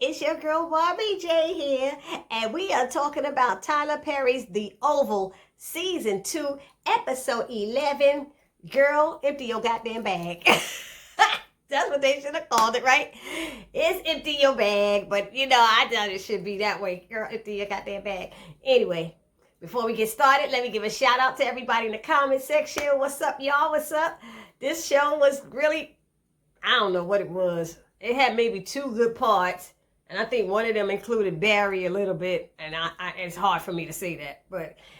it's your girl Barbie J here, and we are talking about Tyler Perry's The Oval, Season 2, Episode 11. Girl, empty your goddamn bag. That's what they should have called it, right? It's empty your bag, but I thought it should be that way. Girl, empty your goddamn bag. Anyway, before we get started, let me give a shout out to everybody in the comment section. What's up, y'all? What's up? This show was really, I don't know what it was. It had maybe 2 good parts, and I think one of them included Barry a little bit, and it's hard for me to say that.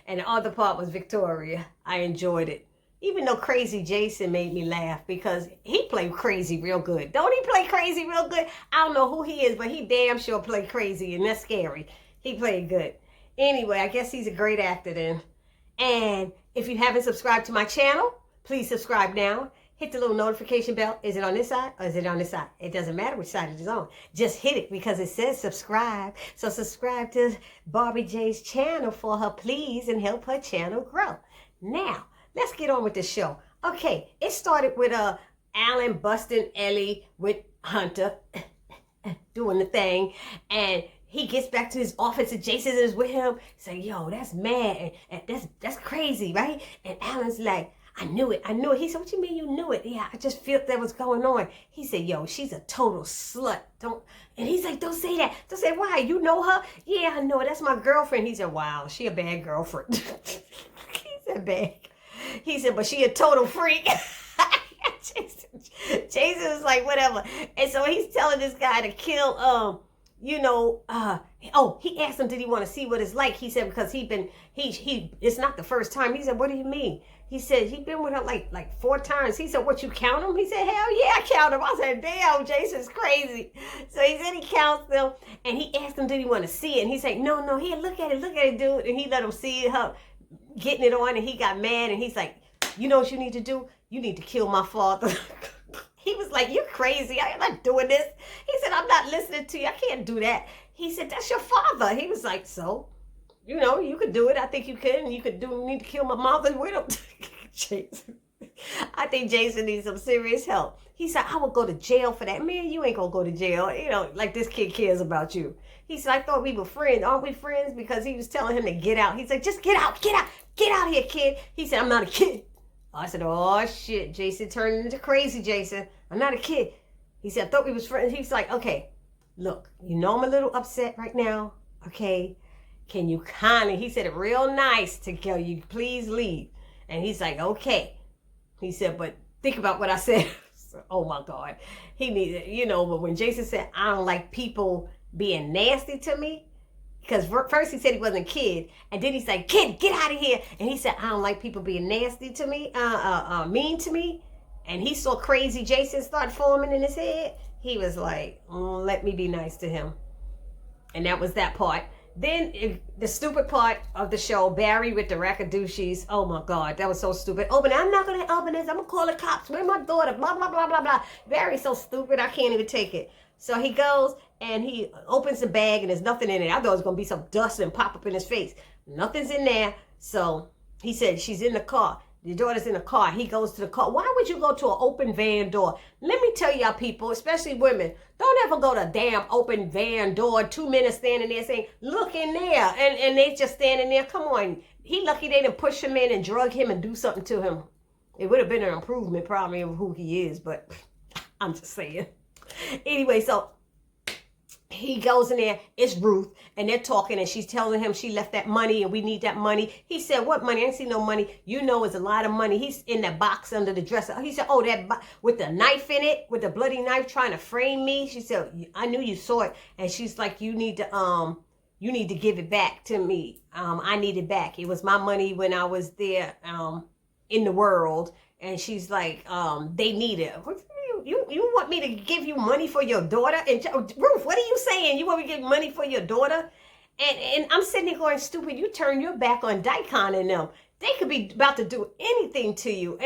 And the other part was Victoria. I enjoyed it. Even though Crazy Jason made me laugh because he played crazy real good. Don't he play crazy real good? I don't know who he is, but he damn sure played crazy, and that's scary. He played good. Anyway, I guess he's a great actor then. And if you haven't subscribed to my channel, please subscribe now. Hit the little notification bell. Is it on this side or is it on this side? It doesn't matter which side it is on. Just hit it because it says subscribe. So subscribe to Barbie J's channel for her, please, and help her channel grow. Now, let's get on with the show. Okay, it started with Alan busting Ellie with Hunter doing the thing, and he gets back to his office and Jason is with him. Say, yo, that's mad and that's crazy, right? And Alan's like, I knew it. He said, what you mean you knew it? Yeah, I just felt that was going on. He said, yo, she's a total slut. And he's like, don't say that. Don't say, why? You know her? Yeah, I know her. That's my girlfriend. He said, wow, she a bad girlfriend. He said, bad. He said, but she a total freak. Jason was like, whatever. And so he's telling this guy to kill, he asked him, did he want to see what it's like? He said, because it's not the first time. He said, what do you mean? He said, he's been with her like 4 times. He said, what, you count them? He said, hell yeah, I count them. I said, damn, Jason's crazy. So he said he counts them, and he asked him, did he want to see it? And he said, no, here, look at it, dude. And he let him see her getting it on, and he got mad, and he's like, you know what you need to do? You need to kill my father. He was like, you're crazy. I'm not doing this. He said, I'm not listening to you. I can't do that. He said, that's your father. He was like, so, you could do it. I think you could. And you need to kill my mother with him. Jason. I think Jason needs some serious help. He said, I would go to jail for that. Man, you ain't going to go to jail. Like this kid cares about you. He said, I thought we were friends. Aren't we friends? Because he was telling him to get out. He said, just get out here, kid. He said, I'm not a kid. I said, oh, shit. Jason turned into crazy Jason. I'm not a kid. He said, I thought we was friends. He's like, okay, look, I'm a little upset right now. Okay. Can you he said it real nice to tell you, please leave. And he's like, okay. He said, but think about what I said. Oh, my God. He needed, but when Jason said, I don't like people being nasty to me, because first he said he wasn't a kid, and then he's like, kid, get out of here. And he said, I don't like people being nasty to me, mean to me. And he saw crazy Jason start forming in his head. He was like, let me be nice to him. And that was that part. Then the stupid part of the show, Barry with the rackadoochies. Oh my God, that was so stupid. Open it. I'm not going to open this. I'm going to call the cops. Where's my daughter? Blah, blah, blah, blah, blah. Barry's so stupid, I can't even take it. So he goes and he opens the bag and there's nothing in it. I thought it was going to be some dust and pop up in his face. Nothing's in there. So he said, she's in the car. Your daughter's in the car. He goes to the car. Why would you go to an open van door? Let me tell y'all people, especially women, don't ever go to a damn open van door. 2 men standing there saying, look in there. And they just standing there. Come on. He lucky they didn't push him in and drug him and do something to him. It would have been an improvement probably of who he is, but I'm just saying. Anyway, so he goes in there, it's Ruth, and they're talking, and she's telling him she left that money, and we need that money. He said, what money? I ain't see no money. It's a lot of money. He's in that box under the dresser. He said, oh, that with the knife in it, with the bloody knife trying to frame me. She said, I knew you saw it. And she's like, you need to give it back to me. I need it back. It was my money when I was there in the world. And she's like, they need it. You want me to give you money for your daughter? And Ruth, what are you saying? You want me to give money for your daughter? And I'm sitting there going, stupid, you turn your back on Daikon and them. They could be about to do anything to you.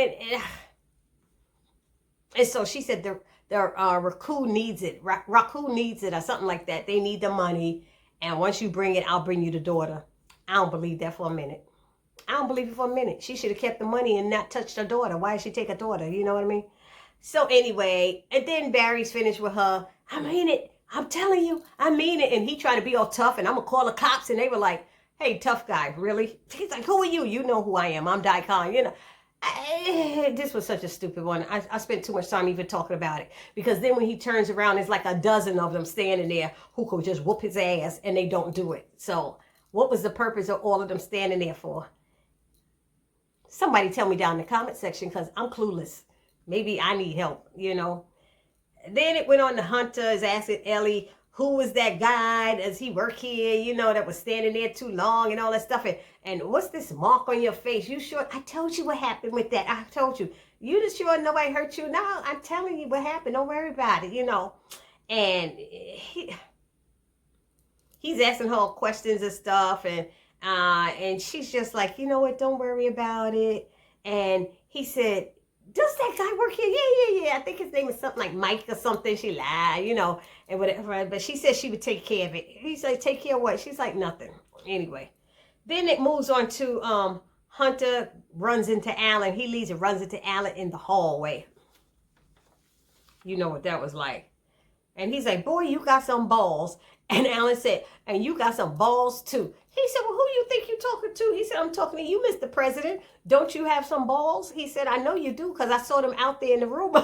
And so she said the raccoon needs it. Raccoon needs it or something like that. They need the money. And once you bring it, I'll bring you the daughter. I don't believe that for a minute. I don't believe it for a minute. She should have kept the money and not touched her daughter. Why did she take her daughter? You know what I mean? So anyway, and then Barry's finished with her. I mean it. I'm telling you, I mean it. And he tried to be all tough, and I'm going to call the cops. And they were like, hey, tough guy, really? He's like, who are you? You know who I am. I'm Daikon, you know. This was such a stupid one. I spent too much time even talking about it, because then when he turns around, there's like a dozen of them standing there who could just whoop his ass, and they don't do it. So what was the purpose of all of them standing there for? Somebody tell me down in the comment section, because I'm clueless. Maybe I need help, you know. Then it went on to Hunter is asking Ellie, who was that guy? Does he work here? You know, that was standing there too long and all that stuff. And what's this mark on your face? You sure? I told you what happened with that. I told you. You just sure nobody hurt you? No, I'm telling you what happened. Don't worry about it, you know. And he's asking her questions and stuff. And she's just like, you know what? Don't worry about it. And he said, does that guy work here? Yeah. I think his name is something like Mike or something. She lied, you know, and whatever. But she said she would take care of it. He's like, take care of what? She's like, nothing. Anyway, then it moves on to Hunter runs into Alan. He leaves and runs into Alan in the hallway. You know what that was like. And he's like, boy, you got some balls. And Alan said, and you got some balls too. He said, well, who you think you're talking to? He said, I'm talking to you, Mr. President. Don't you have some balls? He said, I know you do, because I saw them out there in the room.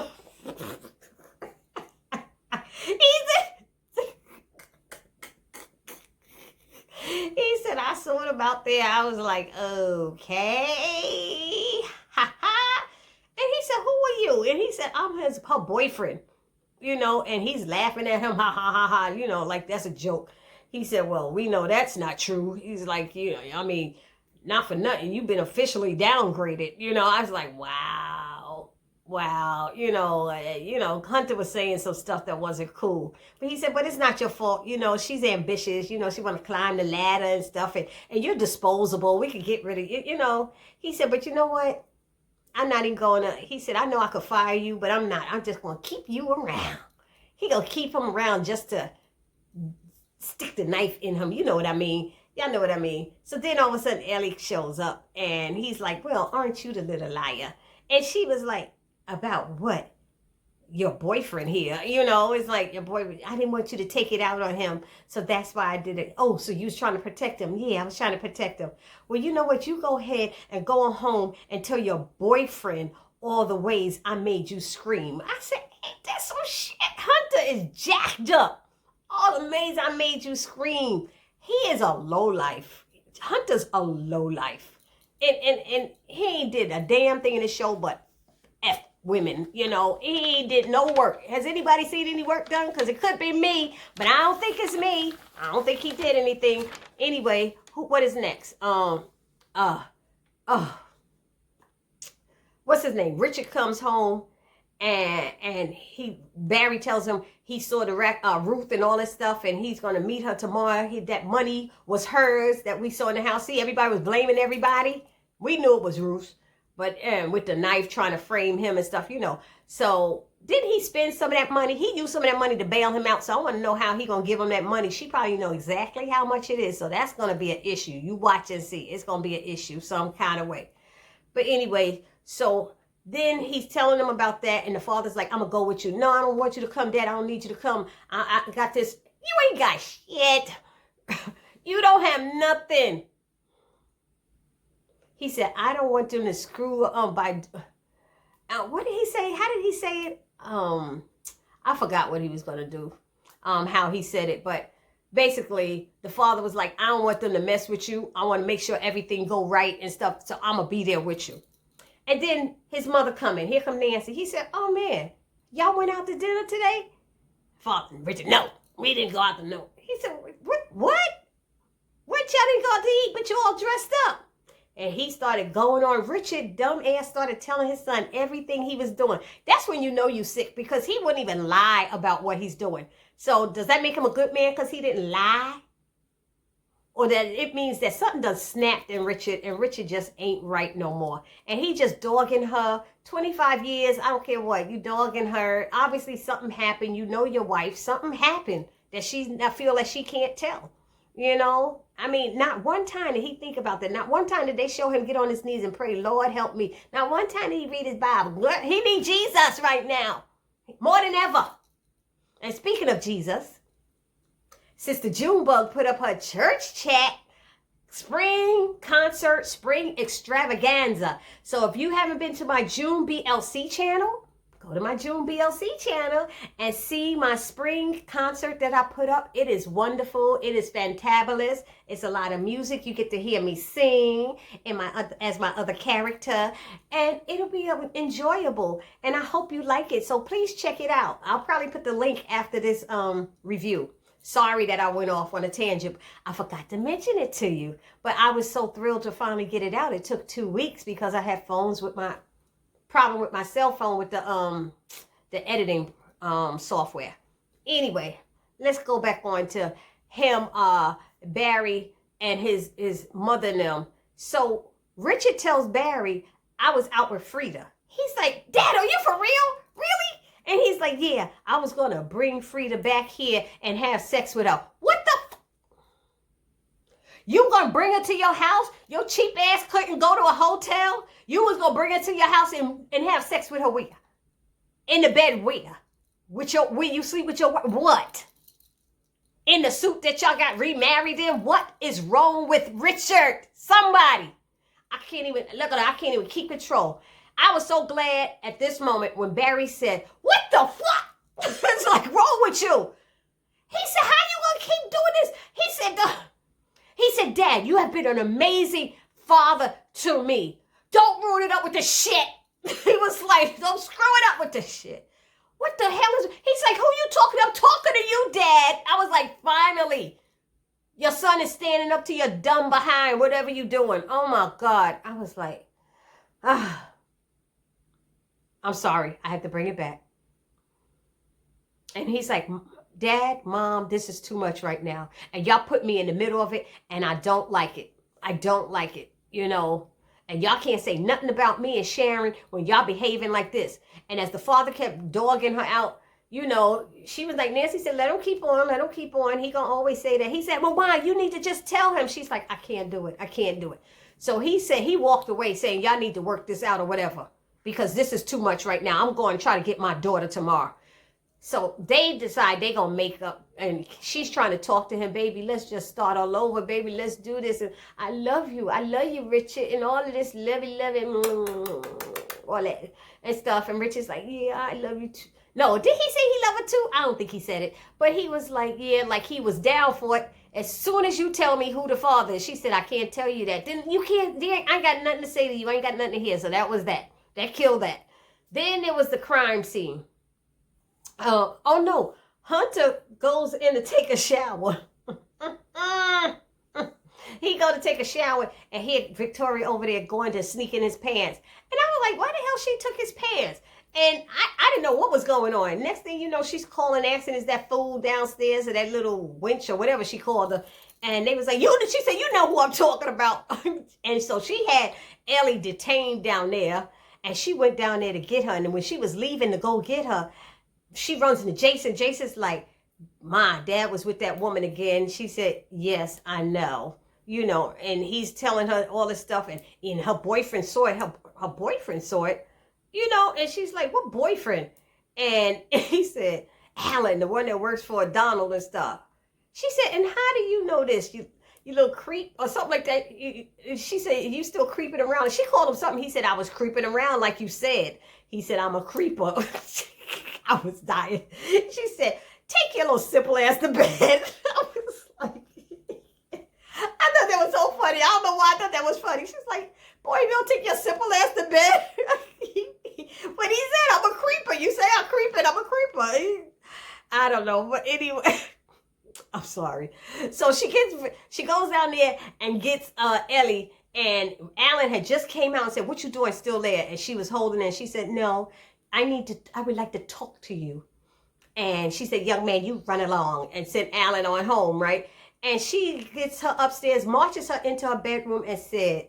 He said, I saw them out there. I was like, okay. And he said, who are you? And he said, I'm her boyfriend. You know, and he's laughing at him, ha, ha, ha, ha, you know, like that's a joke. He said, well, we know that's not true. He's like, you know, I mean, not for nothing. You've been officially downgraded. You know, I was like, wow. You know, Hunter was saying some stuff that wasn't cool. But he said, but it's not your fault. You know, she's ambitious. You know, she want to climb the ladder and stuff. And you're disposable. We could get rid of you. You know, he said, but you know what? I'm not even going to, he said, I know I could fire you, but I'm not. I'm just going to keep you around. He going to keep him around just to stick the knife in him. You know what I mean? Y'all know what I mean? So then all of a sudden, Ellie shows up, and he's like, well, aren't you the little liar? And she was like, about what? Your boyfriend here. You know, it's like, your boyfriend. I didn't want you to take it out on him, so that's why I did it. Oh, so you was trying to protect him. Yeah, I was trying to protect him. Well, you know what? You go ahead and go home and tell your boyfriend all the ways I made you scream. I said, ain't that some shit? Hunter is jacked up. All the ways I made you scream. He is a lowlife. Hunter's a lowlife. And he ain't did a damn thing in the show but F women. You know, he did no work. Has anybody seen any work done? Because it could be me, but I don't think it's me. I don't think he did anything. Anyway, what is next? What's his name? Richard comes home, and Barry tells him he saw the Ruth and all this stuff, and he's going to meet her tomorrow. That money was hers that we saw in the house. See, everybody was blaming everybody. We knew it was Ruth's, but with the knife trying to frame him and stuff, you know. So did he spend some of that money? He used some of that money to bail him out. So I want to know how he going to give him that money. She probably know exactly how much it is. So that's going to be an issue. You watch and see. It's going to be an issue some kind of way. But anyway, so then he's telling them about that, and the father's like, I'm going to go with you. No, I don't want you to come, Dad. I don't need you to come. I got this. You ain't got shit. You don't have nothing. He said, I don't want them to screw by... what did he say? How did he say it? I forgot what he was going to do, how he said it. But basically, the father was like, I don't want them to mess with you. I want to make sure everything go right and stuff. So I'm going to be there with you. And then his mother come in. Here come Nancy. He said, oh, man, y'all went out to dinner today? Father, Richard, no, we didn't go out to dinner. He said, what? What y'all didn't go out to eat, but you all dressed up? And he started going on. Richard, dumb ass, started telling his son everything he was doing. That's when you know you sick, because he wouldn't even lie about what he's doing. So does that make him a good man because he didn't lie? Or that it means that something done snapped in Richard, and Richard just ain't right no more. And he just dogging her. 25 years, I don't care what, you dogging her. Obviously something happened. You know your wife. Something happened that I feel like she can't tell. You know? I mean, not one time did he think about that. Not one time did they show him get on his knees and pray, Lord, help me. Not one time did he read his Bible. He needs Jesus right now. More than ever. And speaking of Jesus, Sister Junebug put up her church chat spring concert, spring extravaganza. So if you haven't been to my June BLC channel, go to my June BLC channel and see my spring concert that I put up. It is wonderful. It is fantabulous. It's a lot of music. You get to hear me sing as my other character, and it'll be enjoyable. And I hope you like it. So please check it out. I'll probably put the link after this review. Sorry that I went off on a tangent. I forgot to mention it to you, but I was so thrilled to finally get it out. It took 2 weeks because I had problem with my cell phone with the editing software. Anyway, let's go back on to him, Barry and his mother and them. So Richard tells Barry, I was out with Frida. He's like, Dad, are you for real? Really? And he's like, yeah, I was going to bring Frida back here and have sex with her. What the You going to bring her to your house? Your cheap ass couldn't go to a hotel? You was going to bring her to your house and have sex with her where? In the bed where? Where you sleep with your wife? What? In the suit that y'all got remarried in? What is wrong with Richard? Somebody. I can't even keep control. I was so glad at this moment when Barry said, what the fuck? What's like wrong with you? He said, how you gonna keep doing this? He said, Dad, you have been an amazing father to me. Don't ruin it up with the shit. He was like, don't screw it up with the shit. What the hell is, he's like, who you talking to? I'm talking to you, Dad. I was like, finally, your son is standing up to your dumb behind, whatever you doing. Oh my God. I was like, I'm sorry. I had to bring it back. And he's like, Dad, Mom, this is too much right now. And y'all put me in the middle of it, and I don't like it. I don't like it, you know. And y'all can't say nothing about me and Sharon when y'all behaving like this. And as the father kept dogging her out, you know, she was like, Nancy said, let him keep on, let him keep on. He gonna always say that. He said, well, why? You need to just tell him. She's like, I can't do it. I can't do it. So he said, he walked away saying, y'all need to work this out or whatever, because this is too much right now. I'm going to try to get my daughter tomorrow. So they decide they're going to make up, and she's trying to talk to him, baby, let's just start all over, baby, let's do this. And I love you, Richard, and all of this lovey, all that and stuff. And Richard's like, yeah, I love you too. No, did he say he loved her too? I don't think he said it, but he was like, yeah, like he was down for it. As soon as you tell me who the father is, she said, I can't tell you that. Then you can't, I ain't got nothing to say to you. I ain't got nothing to hear. So that was that. That killed that. Then there was the crime scene. Oh no, Hunter goes in to take a shower. He go to take a shower and he had Victoria over there going to sneak in his pants. And I was like, why the hell she took his pants? And I didn't know what was going on. Next thing you know, she's calling, asking, is that fool downstairs or that little wench or whatever she called her. And they was like, she said, you know who I'm talking about. And so she had Ellie detained down there, and she went down there to get her. And when she was leaving to go get her, she runs into Jason. Jason's like, my dad was with that woman again. She said, yes, I know. You know, and he's telling her all this stuff, and her boyfriend saw it. Her boyfriend saw it, you know, and she's like, what boyfriend? And he said, Alan, the one that works for Donald and stuff. She said, and how do you know this? You little creep, or something like that. She said, you still creeping around. And she called him something. He said, I was creeping around like you said. He said, I'm a creeper. I was dying. She said, take your little simple ass to bed. I was like, I thought that was so funny. I don't know why I thought that was funny. She's like, boy, you don't take your simple ass to bed. But he said, I'm a creeper. You say I'm creeping. I'm a creeper. I don't know. But anyway, I'm sorry. So she goes down there and gets Ellie. And Alan had just came out and said, what you doing still there? And she was holding it. And she said, no, I would like to talk to you. And she said, young man, you run along, and sent Alan on home, right? And she gets her upstairs, marches her into her bedroom, and said,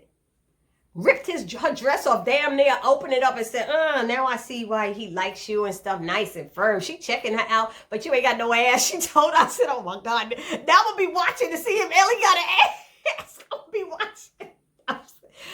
ripped her dress off, damn near, opened it up and said, now I see why he likes you and stuff, nice and firm. She checking her out, but you ain't got no ass. She told her, I said, oh my God, now I'm going to be watching to see if Ellie got an ass. I'm going to be watching.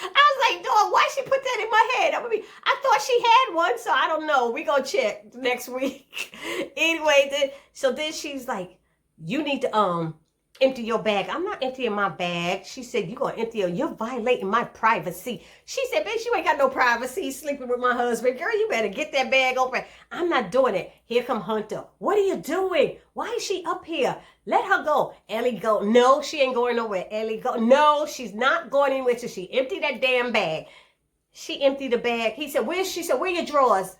I was like, dog, why she put that in my head? I thought she had one, so I don't know. We gonna check next week. Anyway, so then she's like, you need to empty your bag. I'm not emptying my bag. She said, you're going to empty it. You're violating my privacy. She said, bitch, you ain't got no privacy sleeping with my husband. Girl, you better get that bag open. I'm not doing it. Here come Hunter. What are you doing? Why is she up here? Let her go. Ellie go. No, she ain't going nowhere. Ellie go. No, she's not going anywhere till she empty that damn bag. She emptied the bag. He said, she said, where your drawers?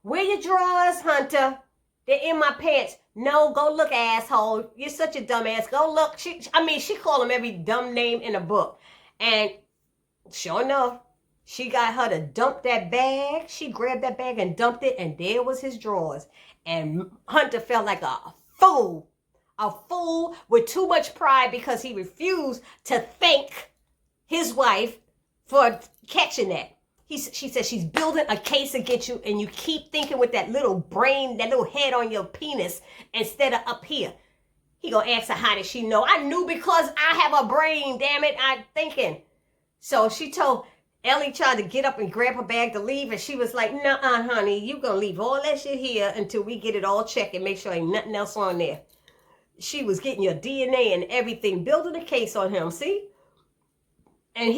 Where your drawers, Hunter? They're in my pants. No, go look, asshole. You're such a dumbass. Go look. She called him every dumb name in the book. And sure enough, she got her to dump that bag. She grabbed that bag and dumped it, and there was his drawers. And Hunter felt like a fool with too much pride because he refused to thank his wife for catching that. She said she's building a case against you, and you keep thinking with that little brain, that little head on your penis instead of up here. He gonna ask her, how did she know? I knew because I have a brain, damn it, I'm thinking. So she told Ellie, tried to get up and grab her bag to leave, and she was like, nuh-uh, honey, you gonna leave all that shit here until we get it all checked and make sure ain't nothing else on there. She was getting your DNA and everything, building a case on him, see? And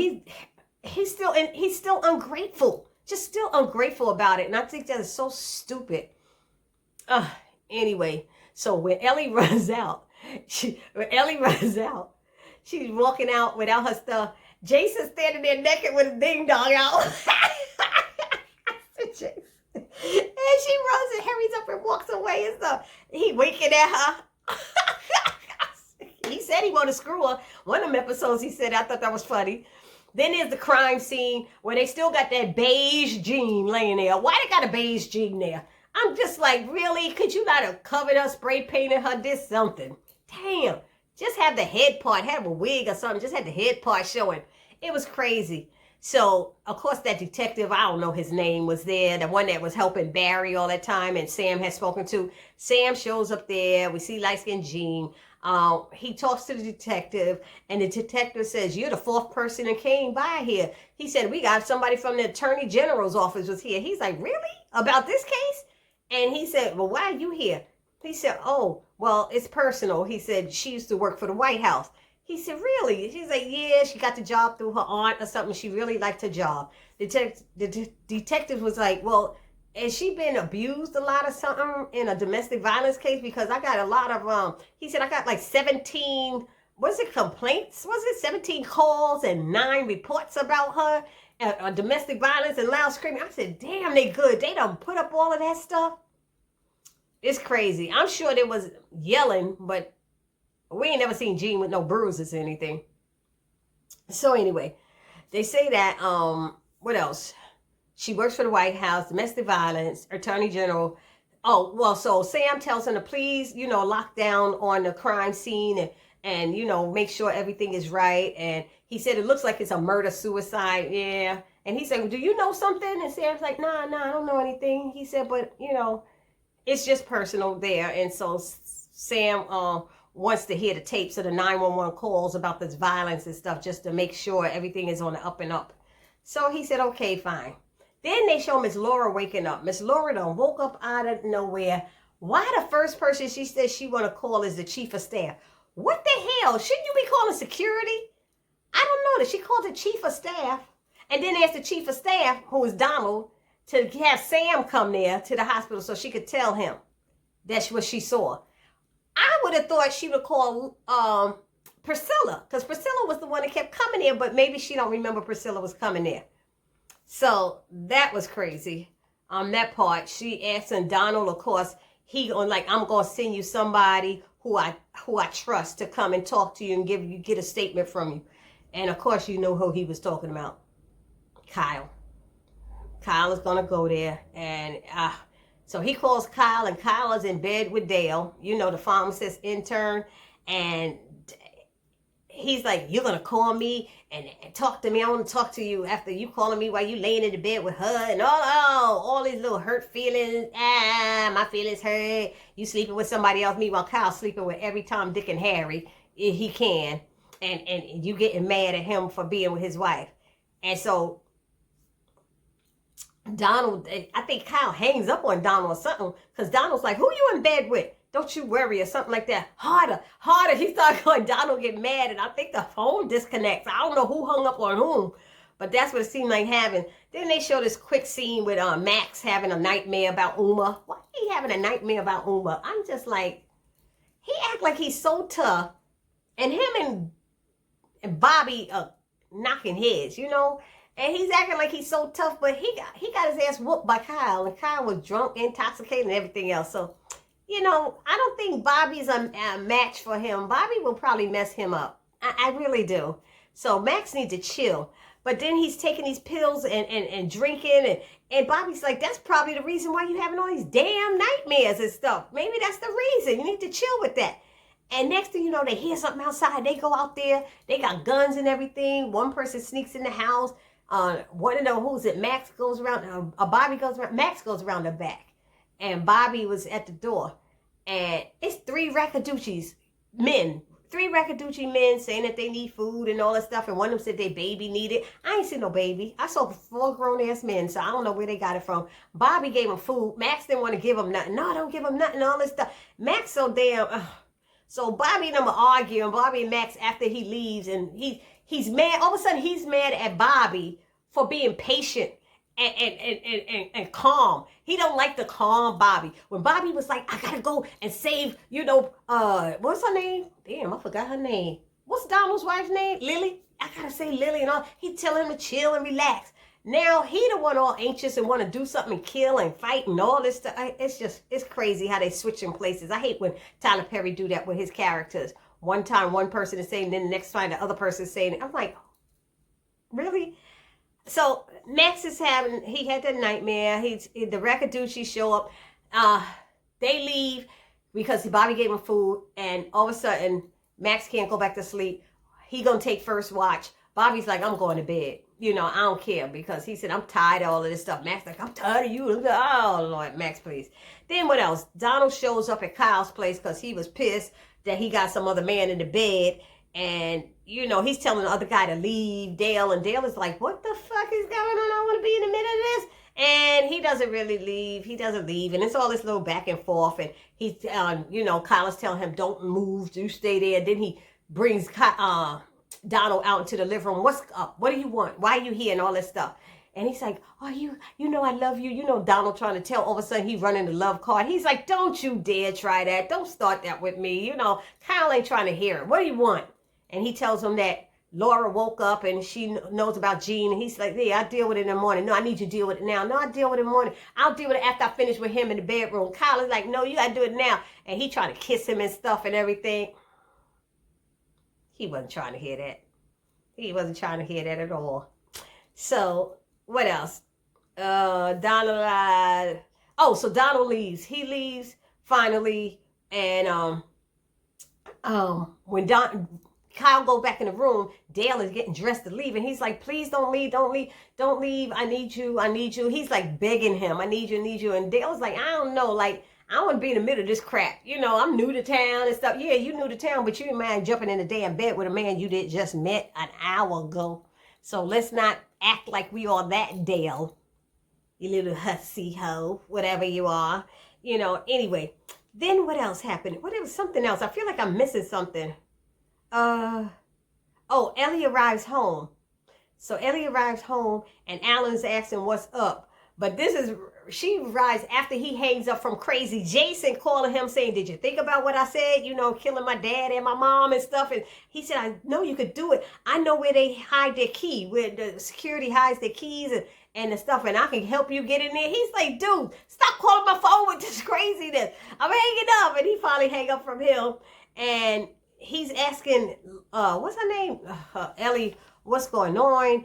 he's still ungrateful, just still ungrateful about it. And I think that is so stupid. Anyway, so when Ellie runs out, she's walking out without her stuff. Jason's standing there naked with his ding dong out. And she runs and hurries up and walks away and stuff. He winking at her. He said he wanted to screw her. One of them episodes he said, I thought that was funny. Then there's the crime scene where they still got that beige jean laying there. Why they got a beige jean there? I'm just like, really? Could you not have covered her, spray painted her, did something? Damn. Just have the head part, have a wig or something. Just had the head part showing. It was crazy. So, of course, that detective, I don't know his name, was there. The one that was helping Barry all that time and Sam had spoken to. Sam shows up there. We see light-skinned Jean. He talks to the detective, and the detective says, you're the fourth person that came by here. He said, we got somebody from the Attorney General's office was here. He's like, really? About this case? And he said, well, why are you here? He said, oh, well, it's personal. He said, she used to work for the White House. He said, really? She's like, yeah, she got the job through her aunt or something. She really liked her job. The detective was like, well, has she been abused a lot or something in a domestic violence case? Because I got a lot of, he said, I got like 17, complaints? Was it 17 calls and 9 reports about her, domestic violence and loud screaming? I said, damn, they good. They done put up all of that stuff. It's crazy. I'm sure there was yelling, but we ain't never seen Jean with no bruises or anything. So anyway, they say that, what else? She works for the White House, domestic violence, Attorney General. Oh, well, so Sam tells him to please, lock down on the crime scene and make sure everything is right. And he said, it looks like it's a murder-suicide. Yeah. And he said, well, do you know something? And Sam's like, nah, I don't know anything. He said, but, it's just personal there. And so Sam wants to hear the tapes of the 911 calls about this violence and stuff just to make sure everything is on the up and up. So he said, okay, fine. Then they show Miss Laura waking up. Miss Laura done woke up out of nowhere. Why the first person she says she want to call is the chief of staff? What the hell? Shouldn't you be calling security? I don't know that. She called the chief of staff and then asked the chief of staff, who is Donald, to have Sam come there to the hospital so she could tell him that's what she saw. I would have thought she would call Priscilla, because Priscilla was the one that kept coming there, but maybe she don't remember Priscilla was coming there. So that was crazy. That part, she asked, and Donald, of course, I'm gonna send you somebody who I trust to come and talk to you and get a statement from you. And of course, you know who he was talking about, Kyle. Kyle is gonna go there, and so he calls Kyle, and Kyle is in bed with Dale, the pharmacist intern, and he's like, you're going to call me and talk to me. I want to talk to you after you calling me while you laying in the bed with her and all these little hurt feelings. My feelings hurt. You sleeping with somebody else. Meanwhile, Kyle's sleeping with every Tom, Dick, and Harry he can. And you getting mad at him for being with his wife. And so Donald, I think Kyle hangs up on Donald or something, because Donald's like, who you in bed with? Don't you worry, or something like that. Harder, harder. He started going, Donald get mad, and I think the phone disconnects. I don't know who hung up on whom, but that's what it seemed like having. Then they show this quick scene with Max having a nightmare about Uma. Why he having a nightmare about Uma? I'm just like, he act like he's so tough, and him and Bobby knocking heads, you know? And he's acting like he's so tough, but he got his ass whooped by Kyle, and Kyle was drunk, intoxicated, and everything else. So, you know, I don't think Bobby's a match for him. Bobby will probably mess him up. I really do. So Max needs to chill. But then he's taking these pills and drinking, and Bobby's like, that's probably the reason why you're having all these damn nightmares and stuff. Maybe that's the reason. You need to chill with that. And next thing you know, they hear something outside. They go out there. They got guns and everything. One person sneaks in the house. One of them, who's it? Max goes around. Bobby goes around. Max goes around the back. And Bobby was at the door. And it's three Rackaducci's men. Three Rackaducci men saying that they need food and all that stuff. And one of them said their baby needed. I ain't seen no baby. I saw 4 grown-ass men, so I don't know where they got it from. Bobby gave them food. Max didn't want to give them nothing. No, don't give them nothing, all this stuff. Max so damn... So Bobby and them are arguing. Bobby and Max, after he leaves, and he's mad. All of a sudden, he's mad at Bobby for being patient and calm. He don't like the calm Bobby. When Bobby was like, I gotta go and save, you know, what's her name? Damn, I forgot her name. What's Donald's wife's name? Lily? I gotta say Lily and all. He tell him to chill and relax. Now he the one all anxious and want to do something and kill and fight and all this stuff. It's crazy how they switch in places. I hate when Tyler Perry do that with his characters. One time one person is saying, then the next time the other person is saying it. I'm like, really? So Max is he had that nightmare. The Rackaducci show up. They leave because Bobby gave him food, and all of a sudden Max can't go back to sleep. He gonna take first watch. Bobby's like, I'm going to bed. You know, I don't care, because he said, I'm tired of all of this stuff. Max like, I'm tired of you. Oh, Lord, Max, please. Then what else? Donald shows up at Kyle's place because he was pissed that he got some other man in the bed. And, you know, he's telling the other guy to leave, Dale. And Dale is like, what the fuck is going on? I want to be in the middle of this. And he doesn't really leave. He doesn't leave. And it's all this little back and forth. And he's, you know, Kyle is telling him, don't move. You stay there. And then he brings Donald out into the living room. What's up? What do you want? Why are you here? And all this stuff. And he's like, oh, you know I love you. You know, Donald trying to tell. All of a sudden, he running the love card. He's like, don't you dare try that. Don't start that with me. You know, Kyle ain't trying to hear it. What do you want? And he tells him that Laura woke up and she knows about Gene. And he's like, yeah, I'll deal with it in the morning. No, I need you to deal with it now. No, I'll deal with it in the morning. I'll deal with it after I finish with him in the bedroom. Kyle is like, no, you got to do it now. And he trying to kiss him and stuff and everything. He wasn't trying to hear that. He wasn't trying to hear that at all. So, what else? Donald, so Donald leaves. He leaves, finally, and when Kyle go back in the room, Dale is getting dressed to leave, and he's like, please don't leave, don't leave, don't leave, I need you. He's like begging him, I need you, and Dale's like, I don't know, like, I don't want to be in the middle of this crap. You know, I'm new to town and stuff. Yeah, you new to town, but you ain't mind jumping in the damn bed with a man you just met an hour ago. So let's not act like we are that Dale. You little hussy hoe, whatever you are. You know, anyway. Then what else happened? What was something else? I feel like I'm missing something. Ellie arrives home. So Ellie arrives home and Alan's asking what's up. But she arrives after he hangs up from Crazy Jason calling him saying, did you think about what I said? You know, killing my dad and my mom and stuff. And he said, I know you could do it. I know where they hide their key, where the security hides their keys and the stuff, and I can help you get in there. He's like, dude, stop calling my phone with this craziness. I'm hanging up. And he finally hang up from him. And he's asking, what's her name? Ellie, what's going on?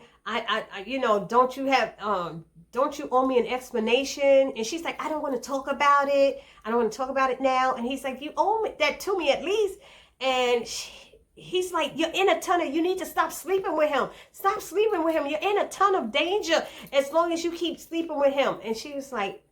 You know, don't you owe me an explanation? And she's like, I don't want to talk about it. I don't want to talk about it now. And he's like, you owe that to me at least. And he's like, you're in a ton of, you need to stop sleeping with him. Stop sleeping with him. You're in a ton of danger as long as you keep sleeping with him. And she was like,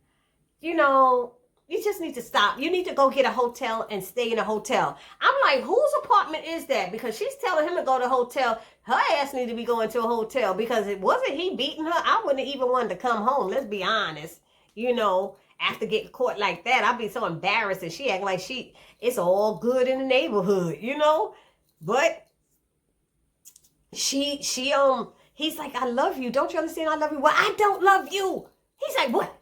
you know, you just need to stop. You need to go get a hotel and stay in a hotel. I'm like, whose apartment is that? Because she's telling him to go to a hotel. Her ass need to be going to a hotel, because it wasn't he beating her. I wouldn't have even wanted to come home. Let's be honest. You know, after getting caught like that, I'd be so embarrassed, and she act like it's all good in the neighborhood, you know? But he's like, I love you. Don't you understand? I love you. Well, I don't love you. He's like, what?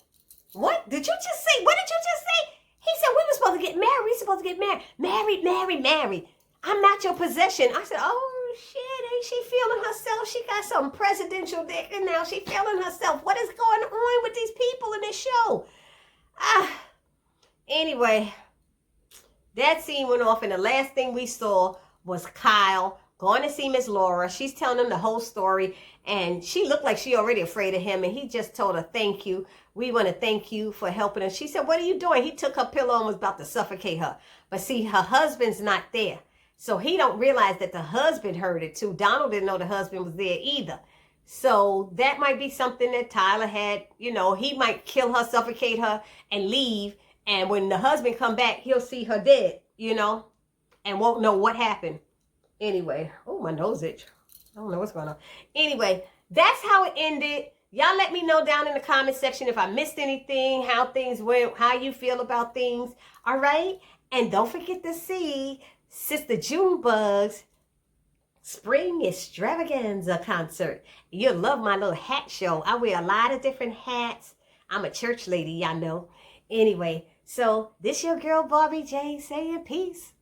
What did you just say? What did you just say? He said, we were supposed to get married. We supposed to get married. Married. I'm not your possession. I said, oh shit, ain't she feeling herself? She got some presidential dick and now she feeling herself. What is going on with these people in this show? Anyway, that scene went off, and the last thing we saw was Kyle going to see Miss Laura. She's telling him the whole story, and she looked like she already afraid of him, and he just told her, thank you. We want to thank you for helping us. She said, what are you doing? He took her pillow and was about to suffocate her. But see, her husband's not there. So he don't realize that the husband heard it too. Donald didn't know the husband was there either. So that might be something that Tyler had, you know, he might kill her, suffocate her, and leave. And when the husband come back, he'll see her dead, you know, and won't know what happened. Anyway, oh, my nose itch. I don't know what's going on. Anyway, that's how it ended. Y'all let me know down in the comment section if I missed anything, how things went, how you feel about things. All right? And don't forget to see Sister Junebug's Spring Extravaganza concert. You'll love my little hat show. I wear a lot of different hats. I'm a church lady, y'all know. Anyway, so this your girl Barbie J saying peace.